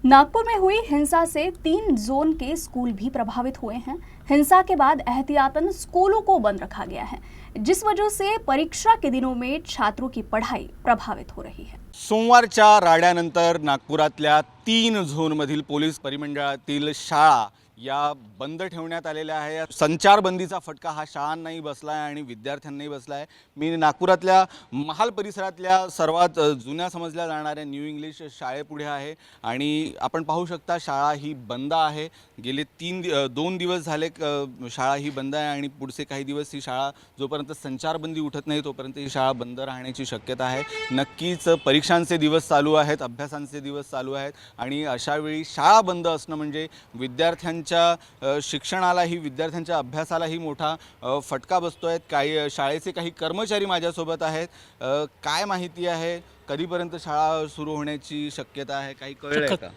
नागपुर में हुई हिंसा से 3 जोन के स्कूल भी प्रभावित हुए हैं। हिंसा के बाद एहतियातन स्कूलों को बंद रखा गया है, जिस वजह से परीक्षा के दिनों में छात्रों की पढ़ाई प्रभावित हो रही है। सोमवारच्या राड्यानंतर नागपुरातल्या 3 झोनमधील पोलीस परिमंडळातील शाळा या बंद ठेवण्यात आलेल्या आहे। संचारबंदीचा फटका हा शाळांनाही बसला आहे आणि विद्यार्थ्यांनाही बसला आहे। मी नागपुरातल्या महाल परिसरातल्या सर्वात जुन्या समजल्या जाणाऱ्या न्यू इंग्लिश शाळेपुढे आहे आणि आपण पाहू शकता शाळा ही बंद आहे। गेले 2 दिवस झाले शाळा ही बंद आहे आणि पुढचे काही दिवस ही शाळा जोपर्यंत संचारबंदी उठत नाही तोपर्यंत ही शाळा बंद राहण्याची शक्यता आहे। नक्कीच परीक्षांचे दिवस चालू आहेत, अभ्यासांचे दिवस चालू आहेत आणि अशा वेळी शाळा बंद असणं म्हणजे विद्यार्थ्यांच्या शिक्षणालाही विद्यार्थ्यांच्या अभ्यासालाही मोठा फटका बसतोय। काही शाळेचे काही कर्मचारी माझ्यासोबत आहेत। काय माहिती आहे, कधीपर्यंत शाळा सुरू होण्याची शक्यता आहे, काही कळलंय का?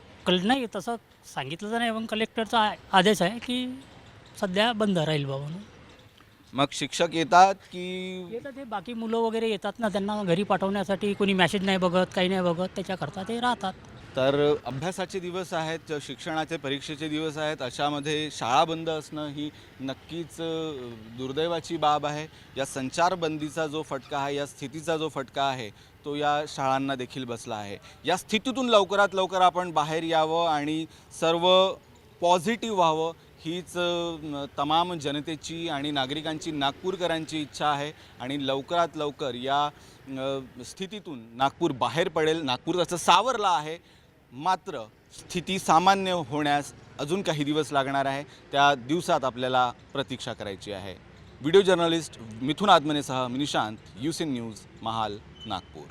नाही तसं सांगितलं तर नाही, पण कलेक्टरचा आदेश आहे की सध्या बंद राहील बाबा म्हणून। मग शिक्षक येतात की येतात ते बाकी मुलं वगैरे येतात ना, त्यांना घरी पाठवण्यासाठी कोणी मेसेज नाही बघत, काही नाही बघत, त्याच्याकरता ते राहतात। तर अभ्यासाचे दिवस आहेत, शिक्षणाचे परीक्षेचे दिवस आहेत, अशामध्ये शाळा बंद असणं ही नक्कीच दुर्दैवाची बाब आहे। या संचारबंदीचा जो फटका आहे, या स्थितीचा जो फटका आहे तो या शाळांना देखील बसला आहे। या स्थितीतून लवकरात लवकर आपण बाहेर यावं आणि सर्व पॉझिटिव्ह व्हावं हीच तमाम जनतेची आणि नागरिकांची, नागपूरकरांची इच्छा आहे आणि लवकरात लवकर या स्थितीतून नागपूर बाहेर पडेल। नागपूर तसं सावरला आहे, मात्र स्थिती सामान्य होण्यास अजून काही दिवस लागणार आहे। त्या दिवसात आपल्याला प्रतीक्षा करायची आहे। व्हिडिओ जर्नलिस्ट मिथुन आदमनेसह मी निशांत, UCN न्यूज, महाल, नागपूर।